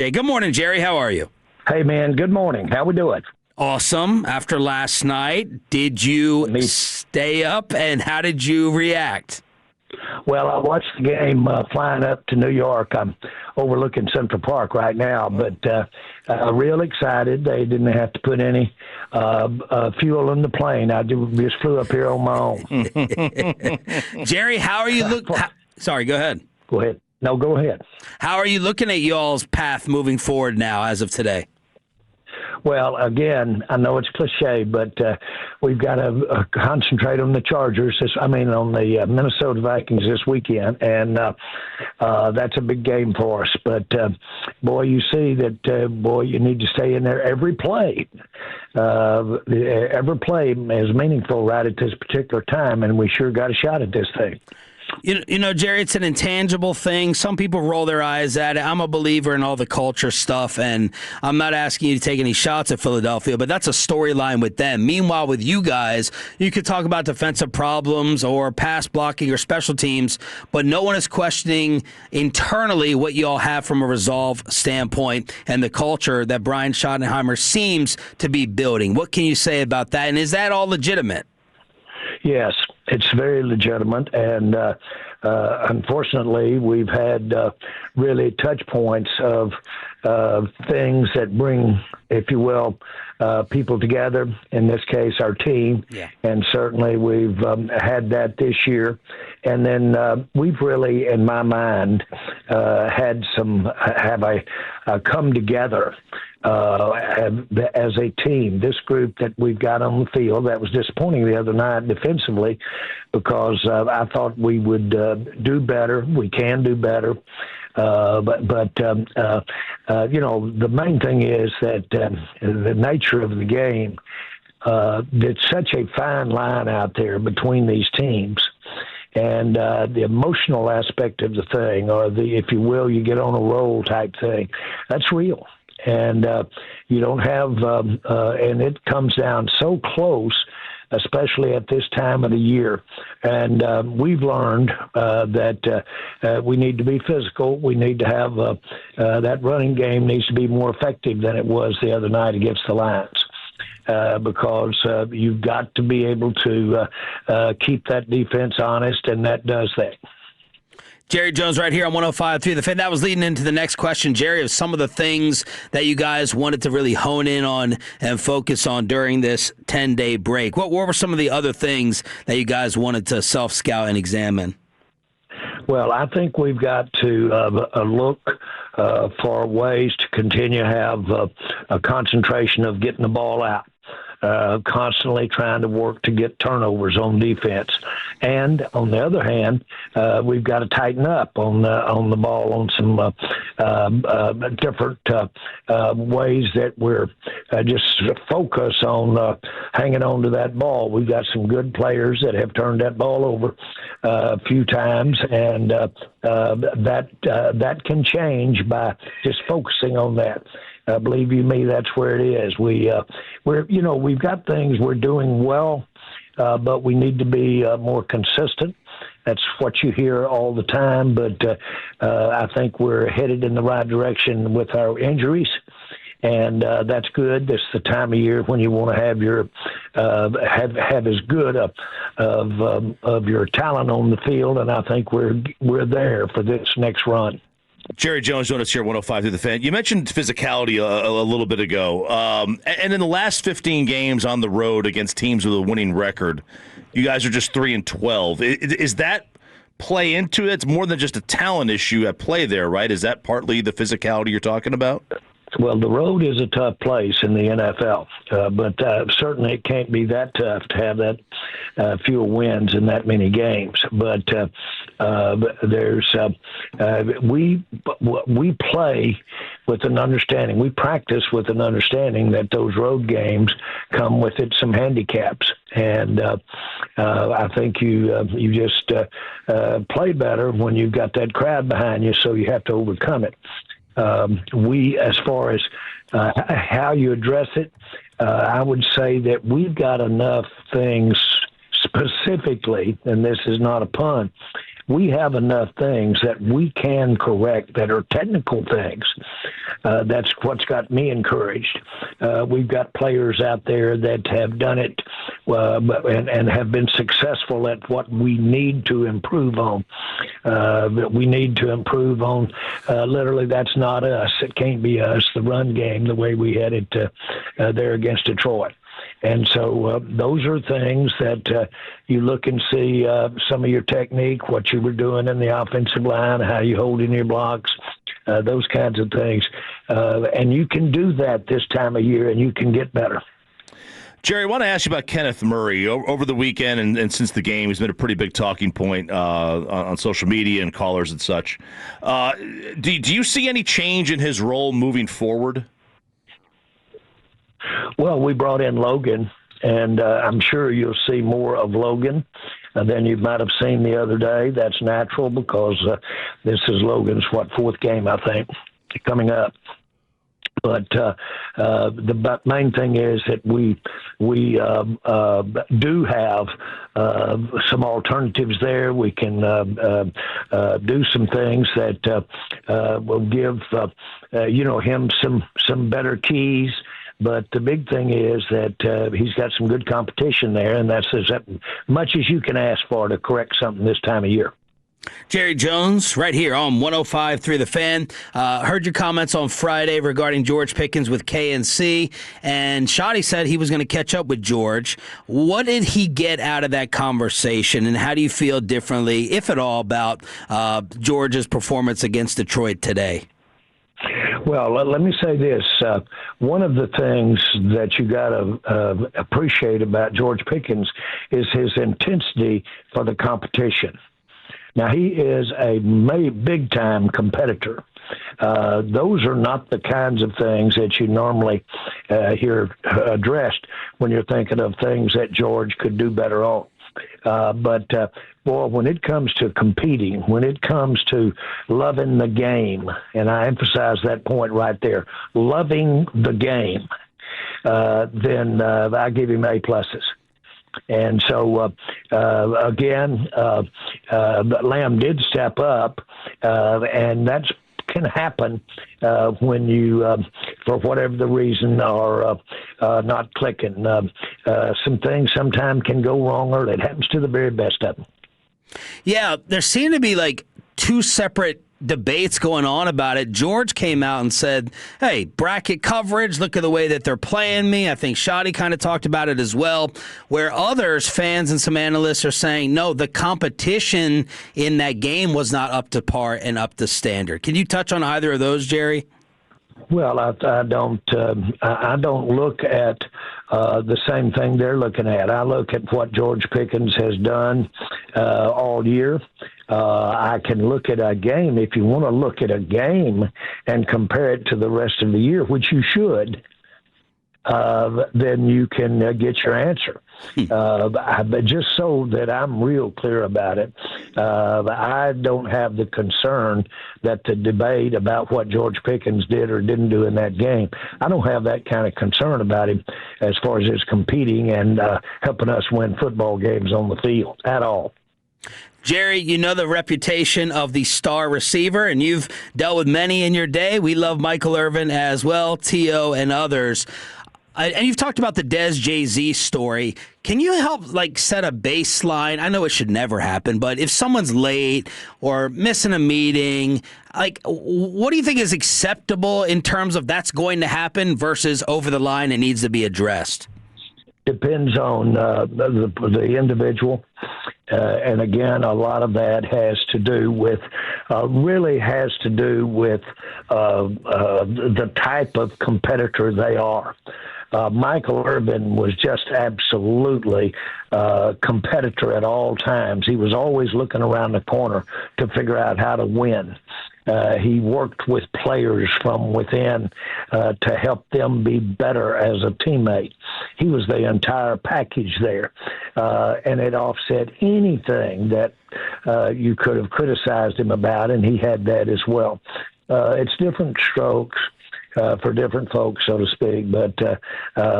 Hey, good morning, Jerry. How are you? Hey, man. Good morning. How we doing? Awesome. After last night, did you stay up, and how did you react? Well, I watched the game flying up to New York. I'm overlooking Central Park right now, but real excited. They didn't have to put any fuel in the plane. I just flew up here on my own. Jerry, how are you looking? Sorry, go ahead. Go ahead. No, go ahead. How are you looking at y'all's path moving forward now as of today? Well, again, I know it's cliche, but we've got to concentrate on the Chargers. On the Minnesota Vikings this weekend, and that's a big game for us. But, boy, you see that, you need to stay in there every play. Every play is meaningful right at this particular time, and we sure got a shot at this thing. You know, Jerry, it's an intangible thing. Some people roll their eyes at it. I'm a believer in all the culture stuff, and I'm not asking you to take any shots at Philadelphia, but that's a storyline with them. Meanwhile, with you guys, you could talk about defensive problems or pass blocking or special teams, but no one is questioning internally what you all have from a resolve standpoint and the culture that Brian Schottenheimer seems to be building. What can you say about that, and is that all legitimate? Yes, it's very legitimate, and unfortunately, we've had really touch points of things that bring, if you will, people together, in this case, our team, and certainly we've had that this year. And then we've really, in my mind, have a come together as a team. This group that we've got on the field, that was disappointing the other night defensively, because I thought we would do better. We can do better. But the main thing is that the nature of the game, it's such a fine line out there between these teams. And the emotional aspect of the thing, or if you will, you get on a roll type thing, that's real. And you don't have, and it comes down so close, especially at this time of the year. And we've learned that we need to be physical. We need to have that running game needs to be more effective than it was the other night against the Lions. Because you've got to be able to keep that defense honest, and that does that. Jerry Jones right here on 105.3 The Fan. That was leading into the next question, Jerry, of some of the things that you guys wanted to really hone in on and focus on during this 10-day break. What were some of the other things that you guys wanted to self-scout and examine? Well, I think we've got to look for ways to continue to have a concentration of getting the ball out. Constantly trying to work to get turnovers on defense, and on the other hand, we've got to tighten up on the ball on some different ways that we're just focus on hanging on to that ball. We've got some good players that have turned that ball over a few times, and that can change by just focusing on that. Believe you me, that's where it is. We've got things we're doing well, but we need to be more consistent. That's what you hear all the time, but I think we're headed in the right direction with our injuries, and that's good. This is the time of year when you want to have your have as good of your talent on the field, and I think we're there for this next run. Jerry Jones joined us here at 105 through the Fan. You mentioned physicality a little bit ago. And in the last 15 games on the road against teams with a winning record, you guys are just 3-12. Is that play into it? It's more than just a talent issue at play there, right? Is that partly the physicality you're talking about? Well, the road is a tough place in the NFL, but certainly it can't be that tough to have that few wins in that many games. But we play with an understanding. We practice with an understanding that those road games come with it some handicaps, and I think you just play better when you've got that crowd behind you. So you have to overcome it. As far as how you address it, I would say that we've got enough things specifically, and this is not a pun, we have enough things that we can correct that are technical things. That's what's got me encouraged. We've got players out there that have done it and have been successful at what we need to improve on. We need to improve on, literally, that's not us. It can't be us, the run game, the way we had it there against Detroit. And so those are things that you look and see some of your technique, what you were doing in the offensive line, how you hold in your blocks, those kinds of things. And you can do that this time of year, and you can get better. Jerry, I want to ask you about Kenneth Murray. Over the weekend and since the game, he's been a pretty big talking point on social media and callers and such. Do you see any change in his role moving forward? Well, we brought in Logan, and I'm sure you'll see more of Logan than you might have seen the other day. That's natural because this is Logan's, fourth game, I think, coming up. But the main thing is that we do have some alternatives there. We can do some things that will give him some better keys. But the big thing is that he's got some good competition there, and that's as much as you can ask for to correct something this time of year. Jerry Jones, right here on 105.3 The Fan. Heard your comments on Friday regarding George Pickens with KNC, and Shoddy said he was going to catch up with George. What did he get out of that conversation, and how do you feel differently, if at all, about George's performance against Detroit today? Well, let me say this. One of the things that you got to appreciate about George Pickens is his intensity for the competition. Now, he is a big-time competitor. Those are not the kinds of things that you normally hear addressed when you're thinking of things that George could do better on. Boy, when it comes to competing, when it comes to loving the game, and I emphasize that point right there, loving the game, then I give him A-pluses. And so, again, Lamb did step up, and that can happen when you, for whatever the reason, are not clicking. Some things sometimes can go wrong early. It happens to the very best of them. Yeah, there seem to be like two separate debates going on about it. George came out and said, hey, bracket coverage, look at the way that they're playing me. I think Shoddy kind of talked about it as well, where others, fans and some analysts, are saying, no, the competition in that game was not up to par and up to standard. Can you touch on either of those, Jerry? Well, I don't look at the same thing they're looking at. I look at what George Pickens has done all year. I can look at a game. If you want to look at a game and compare it to the rest of the year, which you should, then you can get your answer. But just so that I'm real clear about it, I don't have the concern that the debate about what George Pickens did or didn't do in that game, I don't have that kind of concern about him as far as his competing and helping us win football games on the field at all. Jerry, you know the reputation of the star receiver, and you've dealt with many in your day. We love Michael Irvin as well, T.O. and others. And you've talked about the Dez Jay-Z story. Can you help set a baseline? I know it should never happen, but if someone's late or missing a meeting, what do you think is acceptable in terms of that's going to happen versus over the line and needs to be addressed? Depends on the individual. And again, a lot of that has to do with, the type of competitor they are. Michael Irvin was just absolutely competitor at all times. He was always looking around the corner to figure out how to win. He worked with players from within to help them be better as a teammate. He was the entire package there, and it offset anything that you could have criticized him about, and he had that as well. It's different strokes for different folks, so to speak, but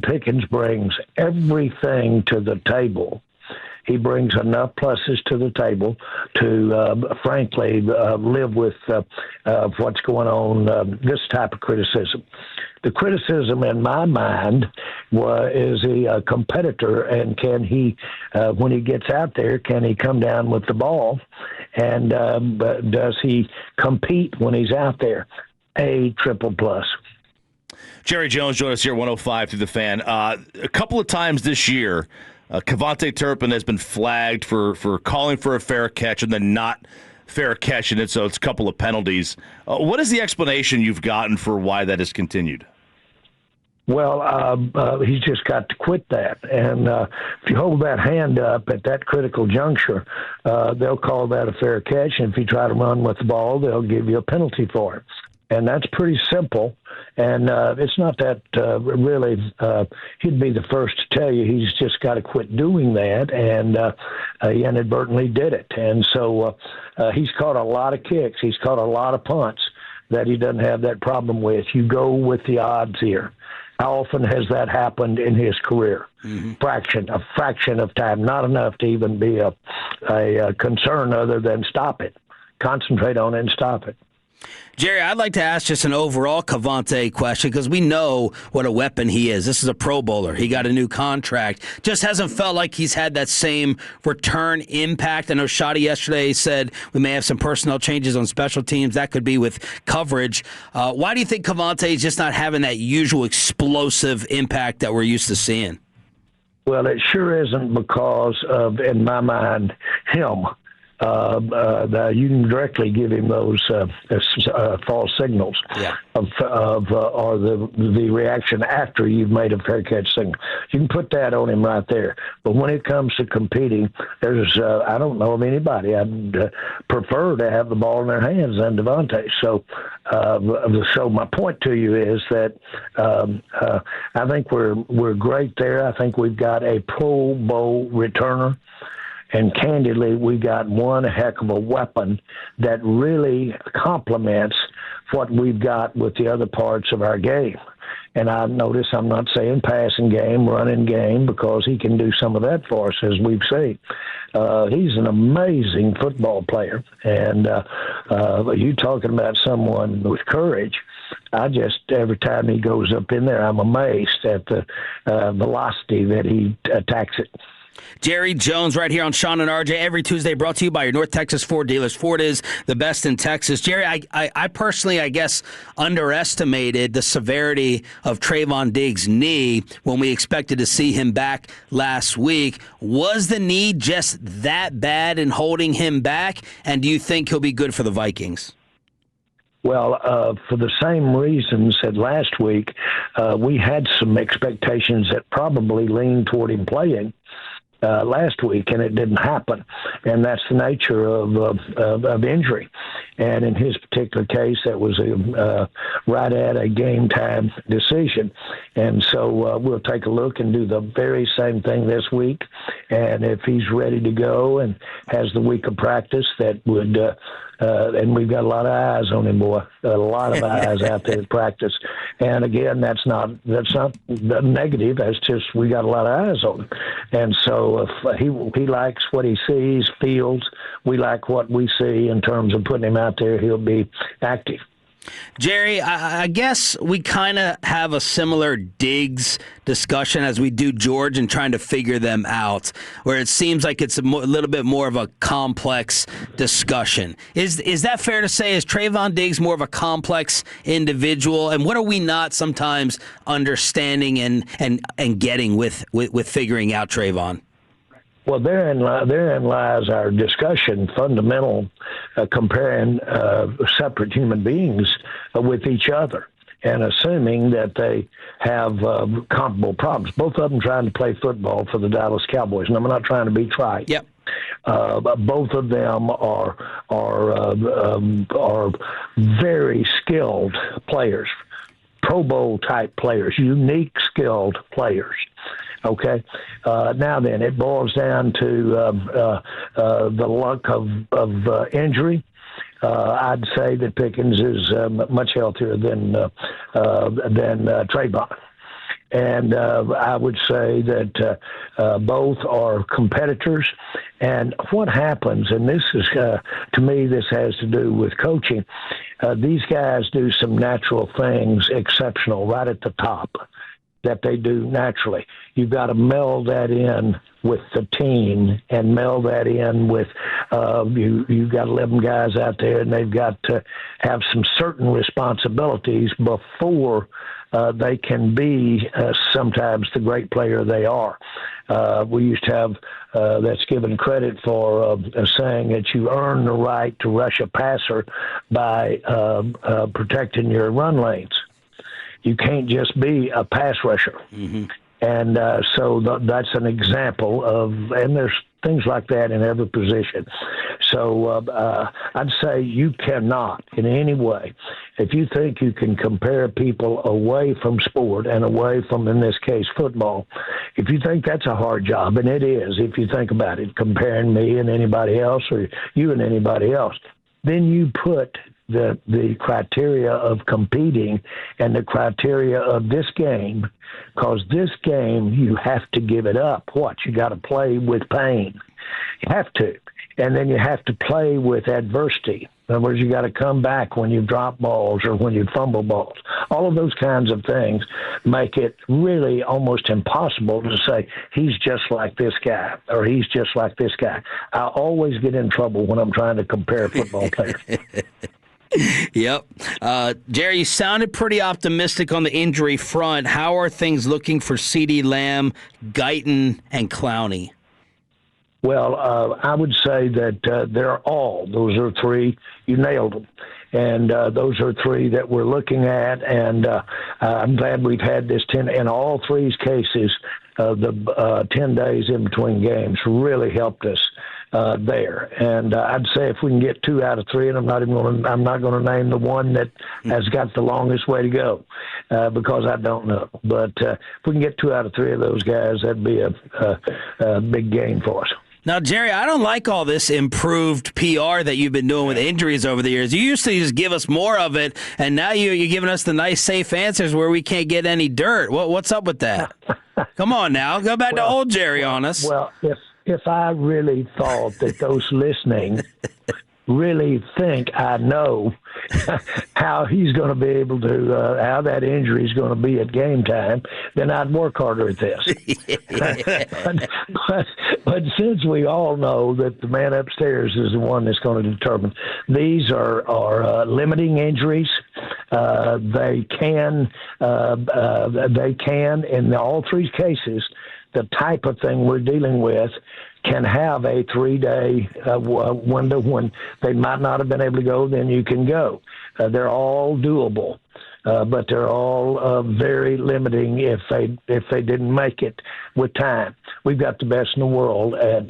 Pickens brings everything to the table he brings enough pluses to the table to, frankly, live with what's going on, this type of criticism. The criticism in my mind is he a competitor, and can he, when he gets out there, can he come down with the ball, and does he compete when he's out there? A triple plus. Jerry Jones joined us here, 105 through the Fan. A couple of times this year, Kevontae Turpin has been flagged for calling for a fair catch and then not fair catching it, so it's a couple of penalties. What is the explanation you've gotten for why that has continued? Well, he's just got to quit that. And if you hold that hand up at that critical juncture, they'll call that a fair catch. And if you try to run with the ball, they'll give you a penalty for it. And that's pretty simple. And it's not that really he'd be the first to tell you he's just got to quit doing that. And he inadvertently did it. And so he's caught a lot of kicks. He's caught a lot of punts that he doesn't have that problem with. You go with the odds here. How often has that happened in his career? Mm-hmm. A fraction of time, not enough to even be a concern other than stop it. Concentrate on it and stop it. Jerry, I'd like to ask just an overall Kevontae question because we know what a weapon he is. This is a Pro Bowler. He got a new contract. Just hasn't felt like he's had that same return impact. I know Shotty yesterday said we may have some personnel changes on special teams. That could be with coverage. Why do you think Kevontae is just not having that usual explosive impact that we're used to seeing? Well, it sure isn't because of, in my mind, him. You can directly give him those false signals or the reaction after you've made a fair catch signal. You can put that on him right there. But when it comes to competing, there's I don't know of anybody I'd prefer to have the ball in their hands than Devontae. So my point to you is that I think we're great there. I think we've got a Pro Bowl returner. And candidly, we got one heck of a weapon that really complements what we've got with the other parts of our game. And I notice I'm not saying passing game, running game, because he can do some of that for us, as we've seen. He's an amazing football player. And you talking about someone with courage, every time he goes up in there, I'm amazed at the velocity that he attacks it. Jerry Jones right here on Sean and RJ every Tuesday, brought to you by your North Texas Ford dealers. Ford is the best in Texas. Jerry, I personally, I guess, underestimated the severity of Trayvon Diggs' knee when we expected to see him back last week. Was the knee just that bad in holding him back? And do you think he'll be good for the Vikings? Well, for the same reasons that last week, we had some expectations that probably leaned toward him playing last week, and it didn't happen. And that's the nature of injury. And in his particular case, that was right at a game time decision. And so we'll take a look and do the very same thing this week. And if he's ready to go and has the week of practice, that would and we've got a lot of eyes on him, boy. A lot of eyes out there at practice. And again, that's not negative. That's just we got a lot of eyes on him. And so if he likes what he sees, feels, we like what we see in terms of putting him out there, he'll be active. Jerry, I guess we kind of have a similar Diggs discussion as we do George and trying to figure them out, where it seems like it's a little bit more of a complex discussion. Is that fair to say? Is Trayvon Diggs more of a complex individual? And what are we not sometimes understanding and getting with figuring out Trayvon? Well, therein lies our discussion, fundamental, comparing separate human beings with each other and assuming that they have comparable problems. Both of them trying to play football for the Dallas Cowboys, and I'm not trying to be trite. Yep. Both of them are very skilled players, Pro Bowl type players, unique skilled players. Okay. Now then, it boils down to the luck of injury. I'd say that Pickens is much healthier than Trayvon. And I would say that both are competitors. And what happens, and this is, to me, this has to do with coaching, these guys do some natural things exceptional right at the top that they do naturally. You've got to meld that in with the team and meld that in with you've got 11 guys out there, and they've got to have some certain responsibilities before they can be sometimes the great player they are. We used to have that's given credit for saying that you earn the right to rush a passer by protecting your run lanes. You can't just be a pass rusher. Mm-hmm. And so that's an example of, and there's things like that in every position. So I'd say you cannot in any way, if you think you can compare people away from sport and away from, in this case, football, if you think that's a hard job, and it is, if you think about it, comparing me and anybody else or you and anybody else, then you put the criteria of competing and the criteria of this game, because this game, you have to give it up. What? You got to play with pain. You have to. And then you have to play with adversity. In other words, you got to come back when you drop balls or when you fumble balls. All of those kinds of things make it really almost impossible to say, he's just like this guy or he's just like this guy. I always get in trouble when I'm trying to compare football players. Yep. Jerry, you sounded pretty optimistic on the injury front. How are things looking for CeeDee Lamb, Guyton, and Clowney? Well, I would say that those are three, you nailed them. And those are three that we're looking at. And I'm glad we've had this 10, in all three cases, the 10 days in between games really helped us there. And I'd say if we can get 2 out of 3, and I'm not going to name the one that has got the longest way to go because I don't know. But if we can get 2 out of 3 of those guys, that'd be a big gain for us. Now, Jerry, I don't like all this improved PR that you've been doing with injuries over the years. You used to just give us more of it, and now you're giving us the nice, safe answers where we can't get any dirt. What's up with that? Come on now. Go back to old Jerry on us. Well, if I really thought that those listening really think I know how he's going to be able to, how that injury is going to be at game time, then I'd work harder at this. but since we all know that the man upstairs is the one that's going to determine, these are limiting injuries. They can, in all three cases, the type of thing we're dealing with can have a 3-day window when they might not have been able to go, then you can go. They're all doable, but they're all very limiting if they didn't make it with time. We've got the best in the world at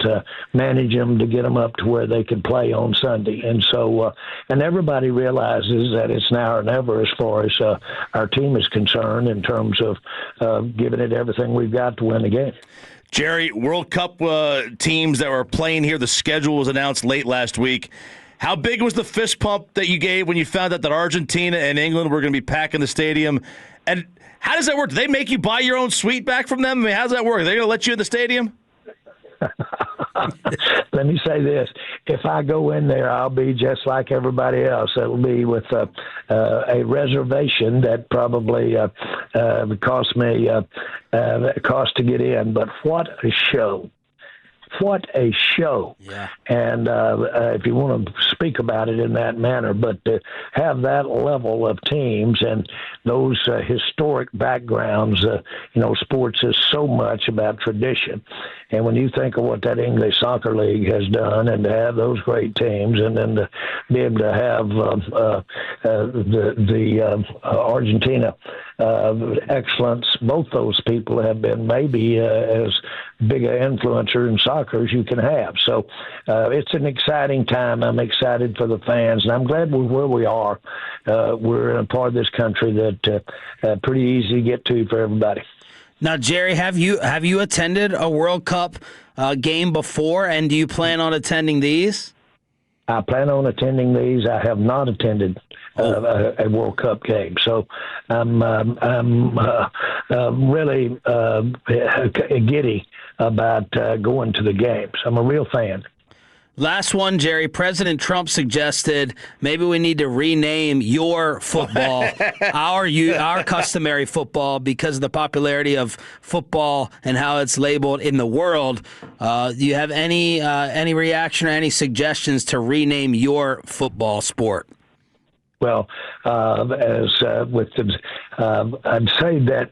managing them to get them up to where they can play on Sunday. And so, and everybody realizes that it's now or never as far as our team is concerned in terms of giving it everything we've got to win the game. Jerry, World Cup teams that were playing here, the schedule was announced late last week. How big was the fist pump that you gave when you found out that Argentina and England were going to be packing the stadium? And how does that work? Do they make you buy your own suite back from them? I mean, how does that work? Are they going to let you in the stadium? Let me say this. If I go in there, I'll be just like everybody else. It'll be with a reservation that probably cost me cost to get in. But what a show. What a show. Yeah. And if you want to speak about it in that manner, but to have that level of teams and those historic backgrounds, sports is so much about tradition. And when you think of what that English Soccer League has done and to have those great teams and then to be able to have the Argentina excellence, both those people have been maybe as big an influencer in soccer as you can have. So it's an exciting time. I'm excited for the fans, and I'm glad we're where we are. We're in a part of this country that pretty easy to get to for everybody. Now, Jerry, have you attended a World Cup game before, and do you plan on attending these? I plan on attending these. I have not attended a World Cup game, so I'm really giddy about going to the games. I'm a real fan. Last one, Jerry. President Trump suggested maybe we need to rename your football, our customary football, because of the popularity of football and how it's labeled in the world. Do you have any reaction or any suggestions to rename your football sport? Well, I'd say that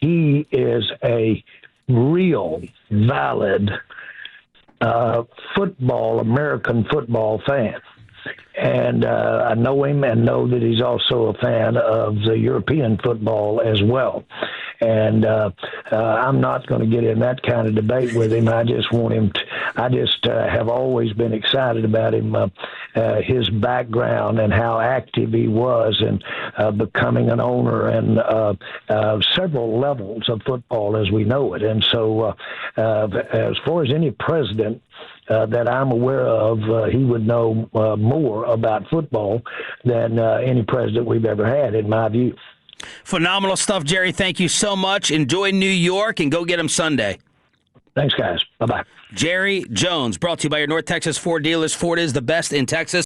he is a real, valid American football fan. And I know him and know that he's also a fan of the European football as well. And I'm not going to get in that kind of debate with him. I just want him to, have always been excited about him, his background and how active he was in becoming an owner and several levels of football as we know it. And so as far as any president that I'm aware of, he would know more about football than any president we've ever had, in my view. Phenomenal stuff, Jerry. Thank you so much. Enjoy New York and go get them Sunday. Thanks, guys. Bye-bye. Jerry Jones, brought to you by your North Texas Ford dealers. Ford is the best in Texas.